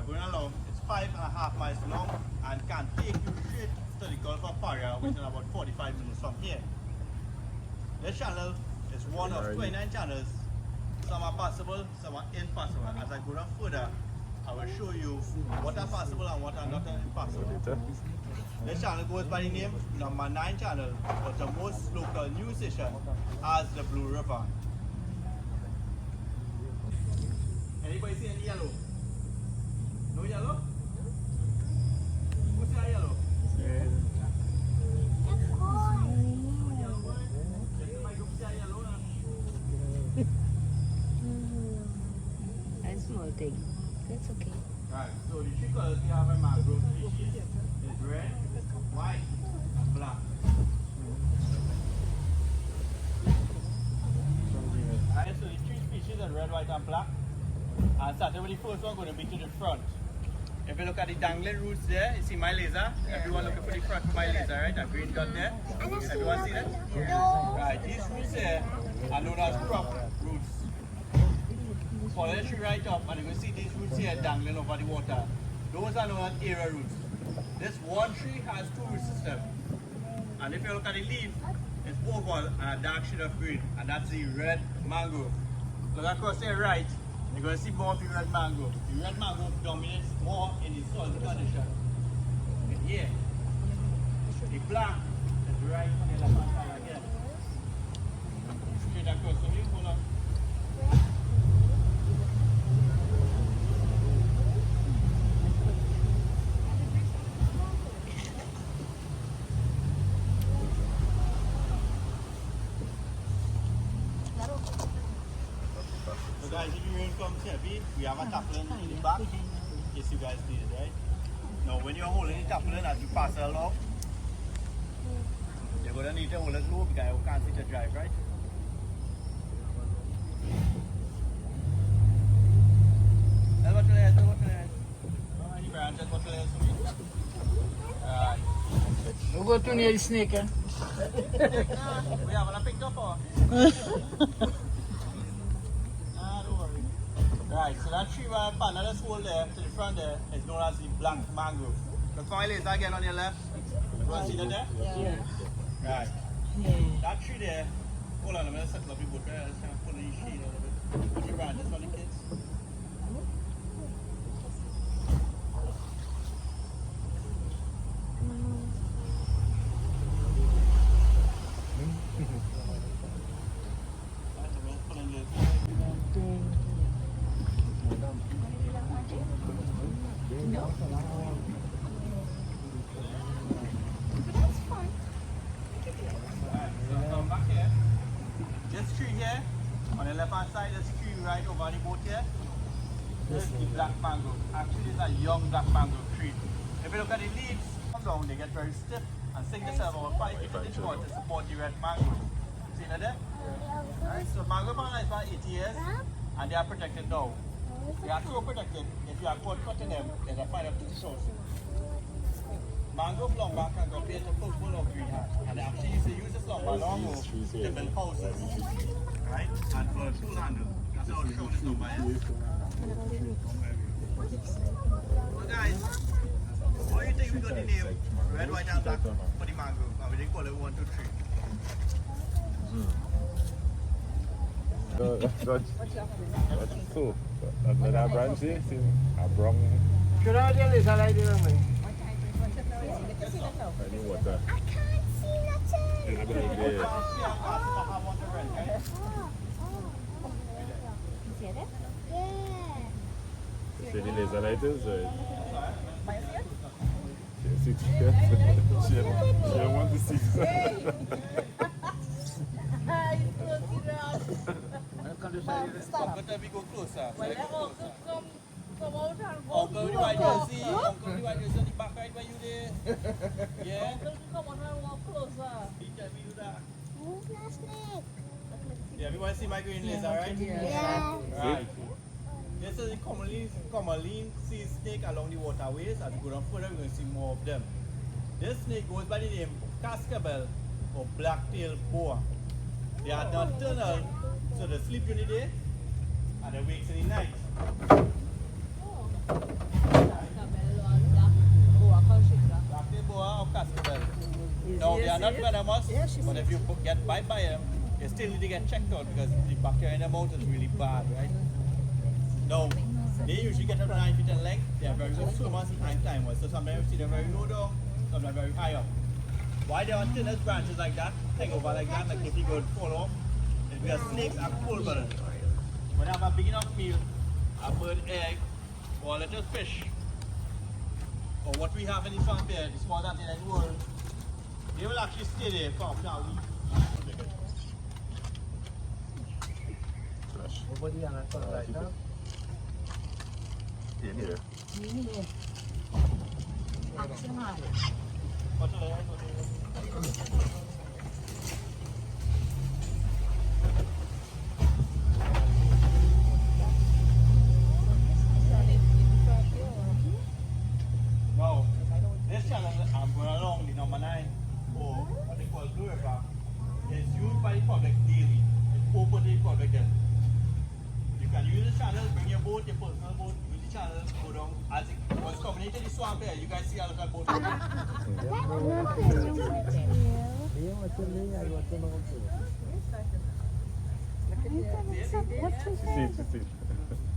are going along. It's 5.5 miles long and can take you straight to the Gulf of Paria within about 45 minutes from here. This channel is one of 29 channels. Some are passable, some are impossible. As I go down further, I will show you what are possible and what are not impossible. This channel goes by the name number 9 channel, but the most local news station as the Blue River. Anybody see any yellow? No yellow? What's that yellow? That's small thing. That's okay. Right, so the three colors we have in mangrove species is red, white, and black. Right, so the three species are red, white, and black. And starting with the first one, going to be to the front. If you look at the dangling roots there, you see my laser. Everyone looking for the front of my laser, right? That green dot there. Everyone see that? Right, these roots here are known as crop roots. Follow the tree right up and you can see these roots here dangling over the water. Those are known as area roots. This one tree has two root systems. And if you look at the leaf, it's oval and a dark shade of green. And that's the red mangrove. Look across there right, you're going to see more of the red mangrove. The red mangrove dominates more in the soil condition. And here, the black is right on the left hand side again. Straight across from you, hold on. So guys, if the rain comes heavy, we have a tarpaulin in the back, in case you guys need it, right? Now when you're holding the tarpaulin as you pass it along, you're going to need to hold it low because you can't see the drive, right? That's what it is, that's what it is. Any branch, that's what it is for me. Alright. Don't go too near the snake, eh? We haven't picked up or? Right, so that tree where panel that's hold there to the front there is known as the black mangrove. The coil is again on your left. You want to see that there? Yeah. Right. That tree there, hold on a minute, settle up the boat there. Let's kind of pull the shade out of it. Put the branches for the kids. This tree here, on the left hand side, this tree right over the boat here, this is the black mangrove. Actually, it's a young black mangrove tree. If you look at the leaves, come down, they get very stiff and sink themselves over 5 feet in the water to support the red mangrove. See that there? Right, so mangrove are nice for 80 years and they are protected now. They are so protected, if you are caught cutting them, there's a fine up to the source. Mangrove lumber can compare to purple or green hat, and they actually used to use this lumber long ago to build houses, right? And for a tool handle. That's how it's shown this lumber is. So guys, what do you think we got the name red, white and black for the mangrove? And we didn't call it 1, 2, 3. That's cool. Another branch is a brown. Should I tell you that I didn't know? I need water. I can't see nothing. There. See it? Yeah. See the laser lighters? She don't want to see. But we go closer. Uncle, the right jersey. Uncle, the right jersey on the back right where you there. Yeah? Come on, I walk closer. He tell me do that. Who's that snake? Yeah, everybody see my green laser, right? Yeah. Right. This is the commonly seen snake along the waterways. As we go down further, we're going to see more of them. This snake goes by the name cascabel or black-tailed boa. They are nocturnal, so they sleep in the day and they wake in the night. not venomous, but if you get bite by them, you still need to get checked out because the bacteria in the mouth is really bad, right? Now, they usually get up to 9 feet in length. They are very good swimmers and climbers. So sometimes you see them very low down, sometimes very high up. Why they're on thinnest branches like that, hang over like that, like if you go fall off, is because snakes are cold blooded. When they have a big enough meal, a bird egg, or a little fish, or what we have in the swamp here, the small that in the world, they will actually stay there for a few weeks. Nobody on that right now. Yeah, neither. What's the Wow, this channel I'm going along the number 9, or what they call Blue River, is used by the public daily. It's open to the public then. You can use the channel, bring your boat, your personal boat, use the channel, go down. As it was coming into the swamp here, you guys see a little boat. See. So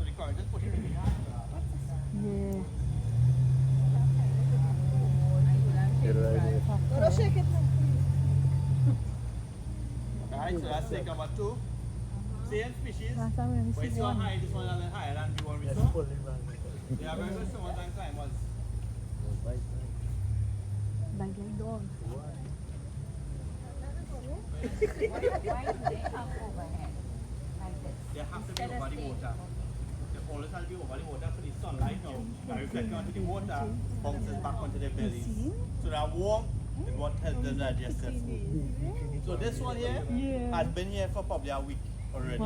the current just push it in. Get it right here. Alright, so that's snake number 2. Same species, but it's so high, this one is a little higher than the one we saw. They are very good swimmers and climbers. They have to be over the water. They always have to be over the water for the sunlight now. That reflecting onto the water bounces back onto their bellies. So that warm is what helps them digest their food. So this one here has been here for probably a week already.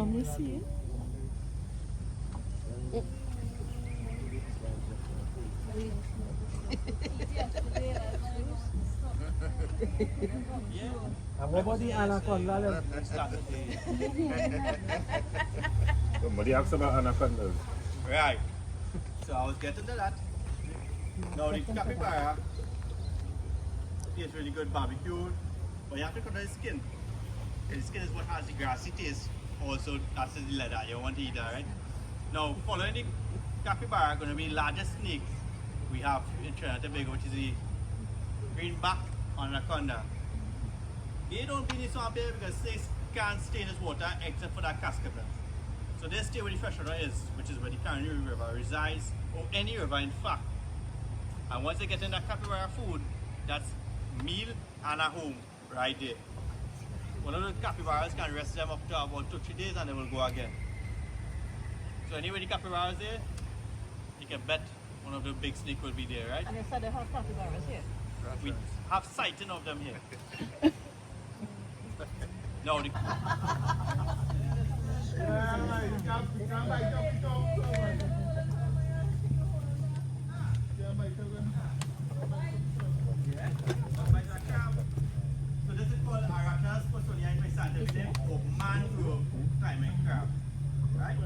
Yeah. And what about the anaconda? Started Somebody asked about anacondas. Right. So I was getting to that. Now the capybara tastes really good barbecue, but you have to cut the skin. The skin is what has the grassy taste. Also, that's the leather. You want to eat that, right? Now, following the capybara are going to be largest snakes we have in Trinidad and Tobago, which is the greenback anaconda. They don't be in the swamp here because snakes can't stay in this water except for that cascade. So they stay where the freshwater is, which is where the Caroni River resides, or any river in fact. And once they get in that capybara food, that's meal and a home right there. One of the capybaras can rest them up to about 2-3 days and they will go again. So anyway, the capybara is there, you can bet one of the big snake will be there, right? And they said they have capybaras here. We have sighting of them here. No, the So this is called Aratas Posonia in my scientific name, or mangrove climbing crab. Right?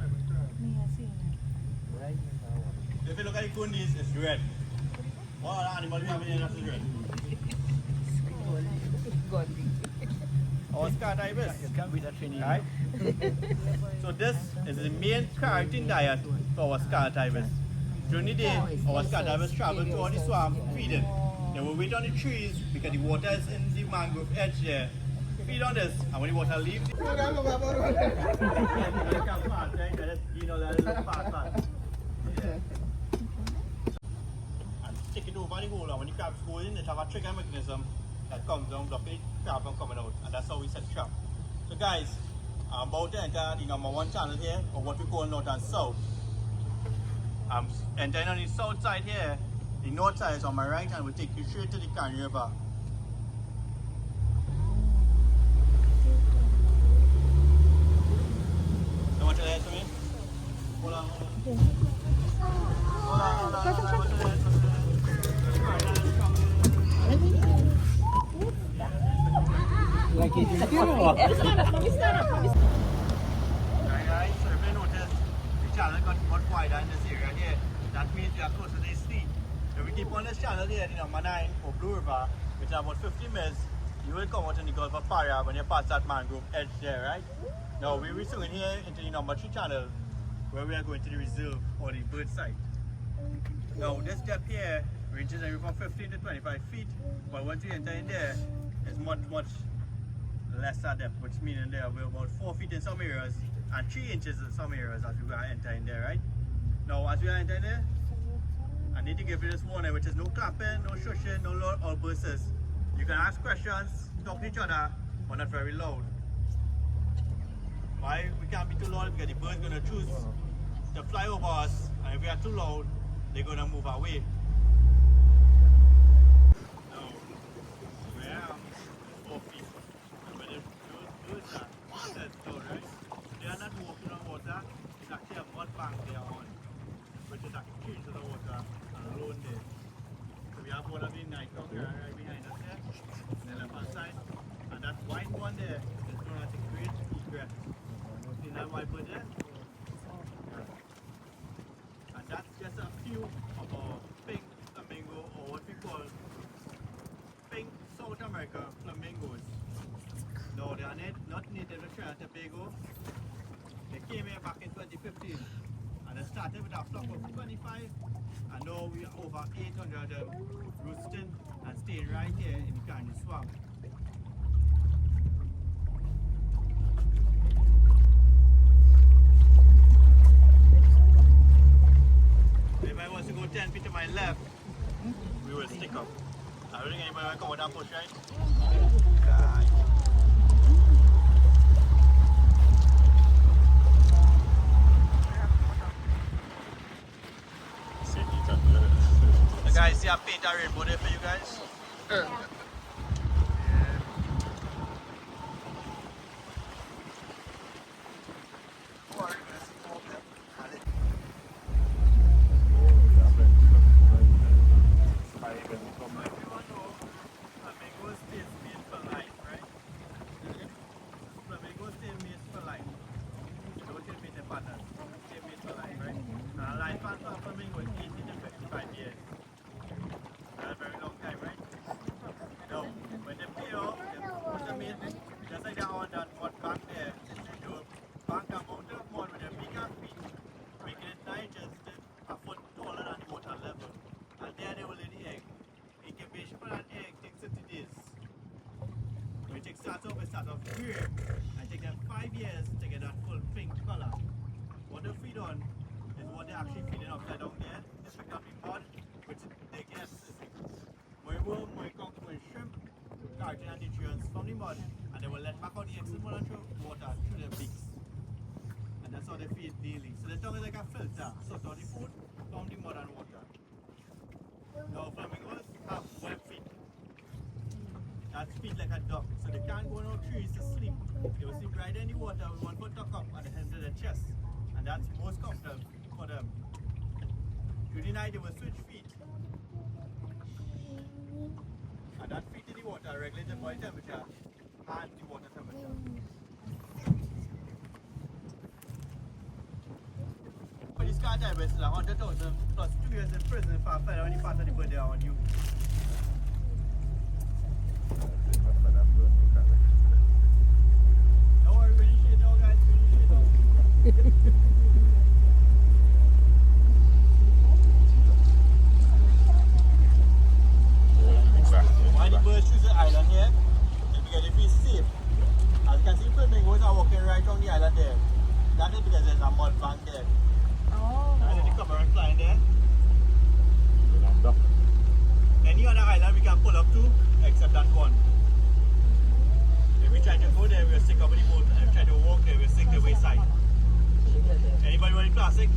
If you look at the goonies, it's red. All the animals we have in here is red. Or scar ibis. Right? So this is the main carotene diet for our scar ibis. During the day, our scar ibis travel to all the swamp feeding. They will wait on the trees because the water is in the mangrove edge there. Feed on this, and when the water leaves, you can pass, right? You know that little part. Yeah. And stick it over the hole, and when the crabs go in, it have a trigger mechanism that comes down, block the crab from coming out, and that's how we set trap. So guys, I'm about to enter the number 1 channel here, or what we call north and south. I'm entering on the south side here. The north side is on my right and will take you straight to the Caroni River. So much of that for me? Hold on. Like it in the funeral. Guys, so if you notice, the channel got wider in this area here. That means we are closer to the sea. If we keep on this channel here, the number 9 for Blue River, which is about 50 meters, You will come out in the Gulf of Paria when you pass that mangrove edge there, right? Now we're swinging here into the number 3 channel where we are going to the reserve or the bird site. Now this depth here ranges anywhere from 15 to 25 feet, but once you enter in there, it's much lesser depth, which means there we're about 4 feet in some areas and 3 inches in some areas as we are entering there, right? Now as we are entering there, I need to give you this warning, which is no clapping, no shushing, no loud outbursts. You can ask questions, talk to each other, but not very loud. Why? We can't be too loud because the bird's going to choose to fly over us, and if we are too loud, they're going to move away. Now, where I am is 4 feet. And when those birds are set down, right? They are not walking on water, it's actually a mud bank they are on, which is actually clean to the water and alone there. So we have one of the night cock here right behind us there, on the left hand side, and that white one there is known as the great egret. See that white bird there? And that's just a few of our pink flamingo, or what we call pink South America flamingos. No, they are not native to Trinidad and Tobago. They came here back in 2015 and they started with a flock of 25, and now we are over 800 of them roosting and staying right here in the Caroni swamp. If I was to go 10 feet to my left, we will stick up. I don't think anybody will come with that push, right? God. Guys, see I paint a rainbow there for you guys? Everyone know flamingos stay made for life, right? Flamingos stay made for life. They don't stay made in patterns. Stay made for life, right? And a lifespan for a flamingo is 80 to 55 years. That's a very long time, right? Now, when they play off, they put them in, just like that on that mud bank there, they will bank a mountain of mud with their big feet, making it 9 inches to a foot taller than the water level. And there they will lay the egg. Incubation for that egg takes 50 days. When it starts off gray, and take them 5 years to get that full pink color. What they feed on is what they're actually feeding upside down there. It's picked up the mud, which they get more worm, more conch, more shrimp, carrots and nutrients from the mud, and they will let back out the excess mud through water through their beaks. And that's how they feed daily. So the tongue is like a filter, sort out the food from the mud and water. Now flamingos have web feet. That's feet like a duck, so they can't go on trees to sleep. They will sleep right in the water with one foot tucked up at the end of their chest, and that's most comfortable for them. Through the night they will switch feet, and that feet in the water regulates the body temperature and the water temperature. For this car driver, it's 100,000 plus 2 years in prison for a felony part of the bird they are on you. Don't worry, we initiate now, guys. We initiate now. Why the birds choose the island here? It's because they feel safe. As you can see, flamingos are walking right on the island there. That is because there's a mud bank there. And then the cormorant flying there. Any other island we can pull up to, except that one. If we try to go there, we'll stick up with the boat, and if we try to walk there, we'll sink the wayside. Anybody want a classic? Is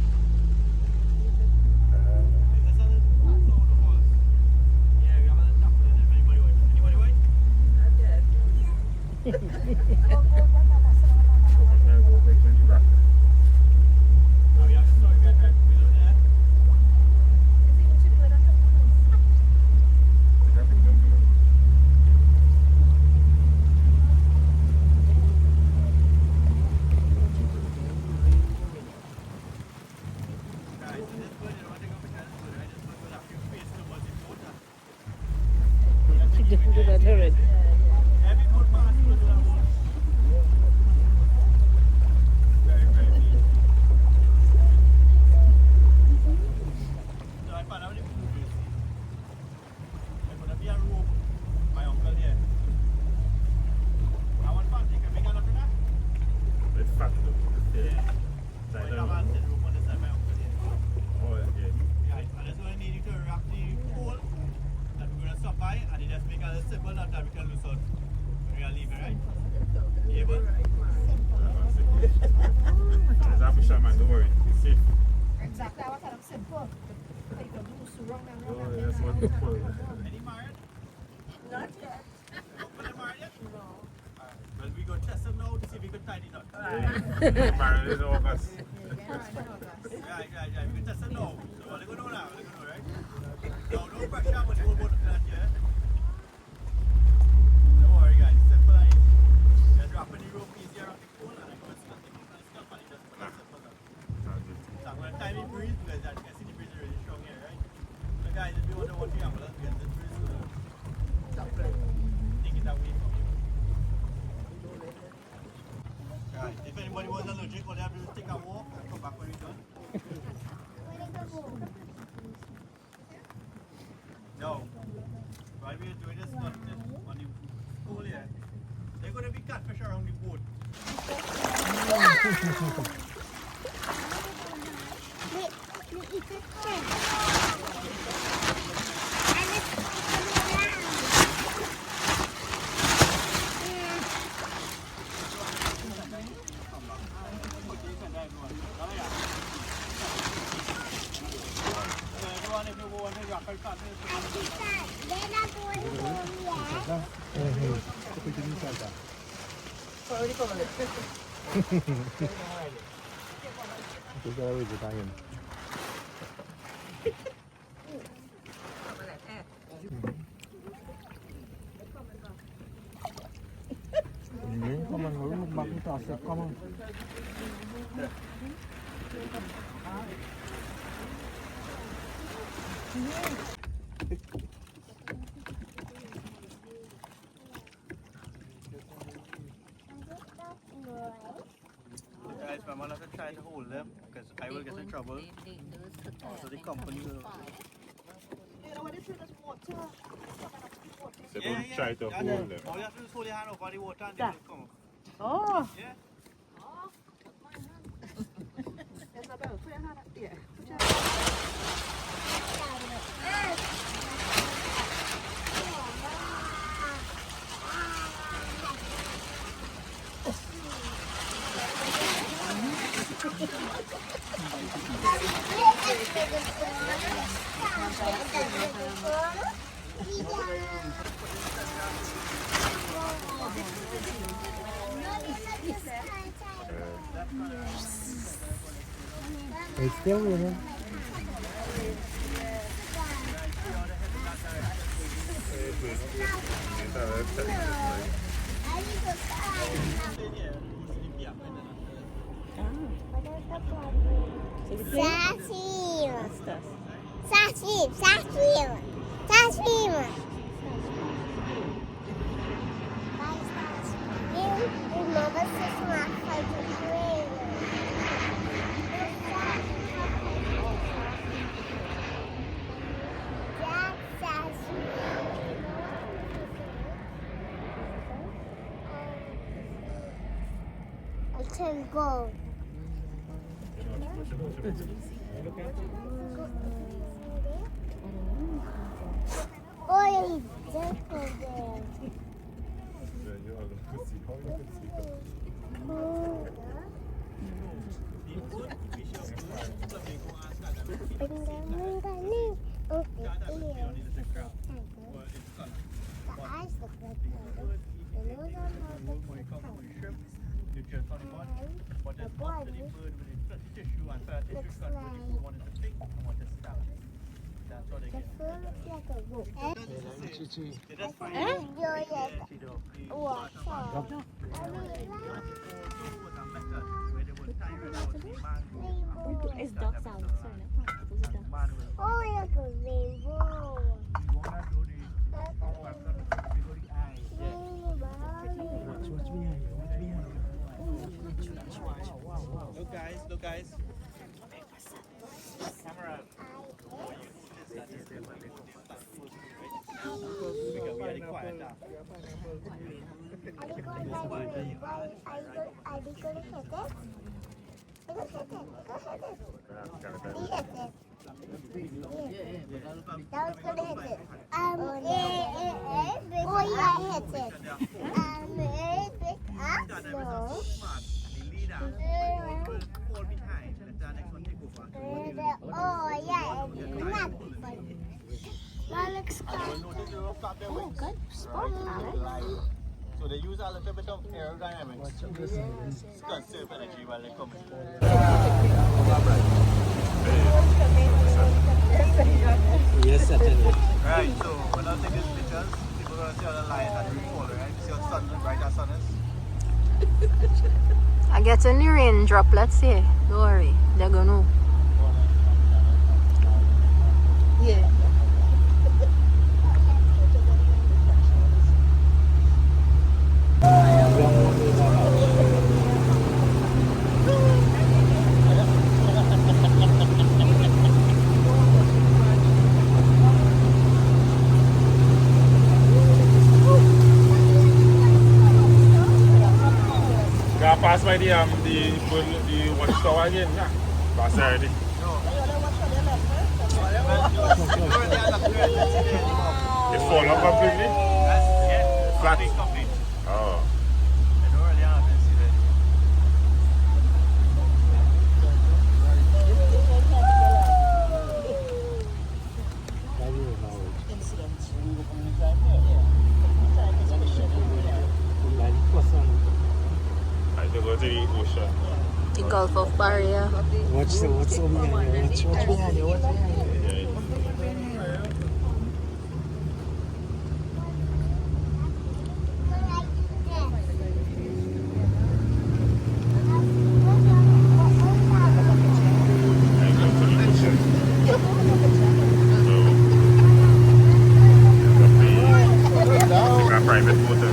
this on the floor of us? Yeah, we have a top there if anybody wants. Anybody want? Now we have to start right below there. Guys, so this bird, you don't take a picture of this bird, right? This bird will have your face towards the water. She didn't do that already. simple enough that we can lose out when we are leaving, right? Able? There's a fisherman, don't worry. It's safe. Exactly, I was kind of simple. Like the loose wrong and Oh, wrong. that's wonderful. Any married? Not yet. Nobody married yet? No. Alright. Well, we go test them now to see if we can tie the knot. Married in August. Right. We can test them now. So what they gonna do now? What they gonna do, right? No pressure, but you won't go to that yet. Don't worry, guys. Simple and easy. Just dropping the rope easy around the pole and I go and stuff and just put it simple now. So I'm gonna time the breeze because as you can see the breeze is really strong here, right? So guys, if you want to watch the ambulance, because the breeze is gonna take it away from you. Right. If anybody was allergic, all they have to do is take a walk and come back when we're done. No. While we are doing this on the pool here, they're going to be catfish around the boat. Everyone, if you go on the rock and catfish, guys, I'm going to try to hold them because I will get in trouble. So the company will. So don't try to hold them. All you have to do is hold your hand over the water and they will come up. Oh. Yeah? Isabel, put your hand up there. It's still winning. I can go. Oh, it's just there. Nutrients on the bottom, but there's most of the bird with the tissue and fat tissue convert the one into pink and one into stab. That's what they get. They just find it. The water was a method where they would time it out the man. It's dog sound. Oh, look a rainbow. You want to do the eye. What's behind you? What's behind you? Look guys. Camera. That is the one they start closing, right? Because we are the quiet now. Oh, yeah. Oh, yeah. Not funny. That looks good. Oh, good spot, Alex. So they use a little bit of aerodynamics to conserve energy while they're coming. Yes, certainly. Right, so when I take these pictures, people are going to see all the light and rainfall, right? You see how sun, bright as sun is? I get in the rain droplets here. Don't worry, they're gonna. Yeah. Can I pass by the watchtower again? Yeah. Pass already. It fall off completely? Yeah, Flat. complete. Oh. I don't really have to see that. I to go to the ocean. The Gulf of Paria. What's behind you? What's behind you? What's behind you? I go to the ocean. So, a private motor.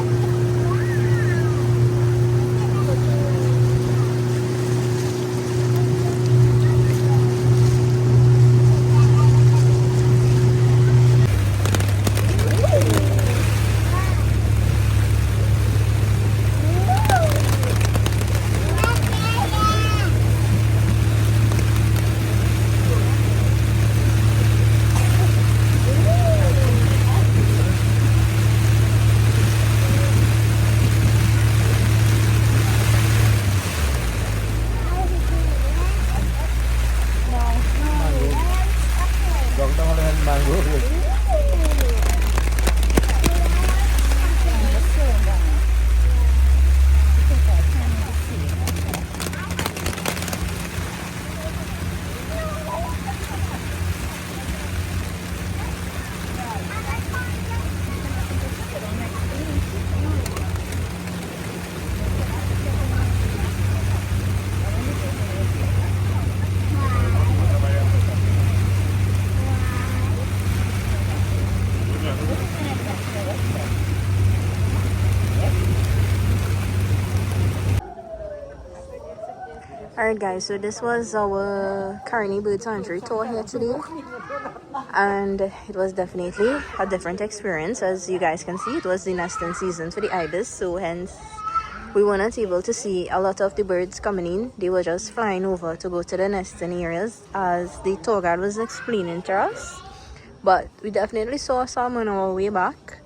Alright guys, so this was our Caroni Bird Sanctuary tour here today. And it was definitely a different experience. As you guys can see, it was the nesting season for the ibis, so hence we were not able to see a lot of the birds coming in. They were just flying over to go to the nesting areas as the tour guide was explaining to us. But we definitely saw some on our way back,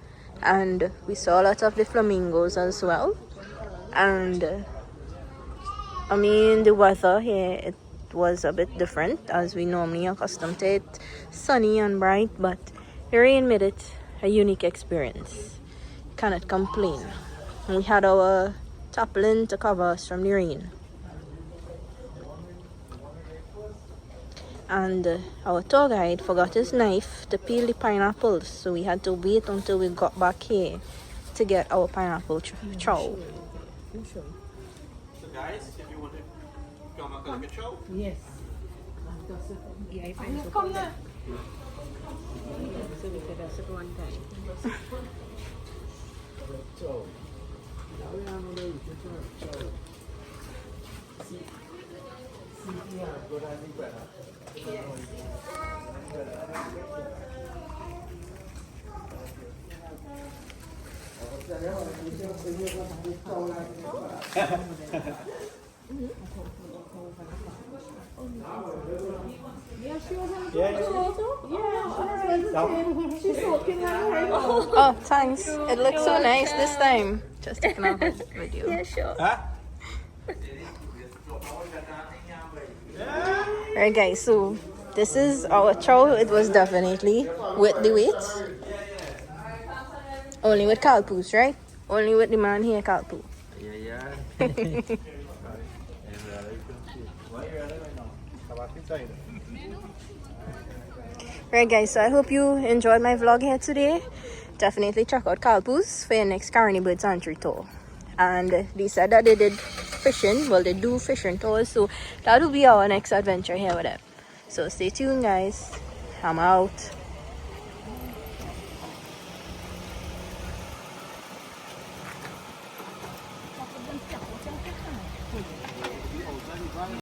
and we saw a lot of the flamingos as well. And I mean, the weather here, it was a bit different as we normally accustomed to it, sunny and bright, but the rain made it a unique experience. Cannot complain. And we had our tarpaulin to cover us from the rain. And our tour guide forgot his knife to peel the pineapples, so we had to wait until we got back here to get our pineapple chow. So guys, if you want to come and look at the show, Yes. Yeah, if I come now. So we could have one time. Yeah, she was on the Yeah, she's soaking her. Oh, thanks. It looks so nice this time. Just taking a video. Yeah, sure. huh? Alright guys, so this is our chow. It was definitely worth the wait. Only with Kalpoos, right? Only with the man here, Kalpoo. Right guys, so I hope you enjoyed my vlog here today. Definitely check out Kalpoos for your next Caroni Bird Sanctuary tour. And they said that they did fishing. Well, they do fishing tours, so that will be our next adventure here with them. So stay tuned guys. I'm out.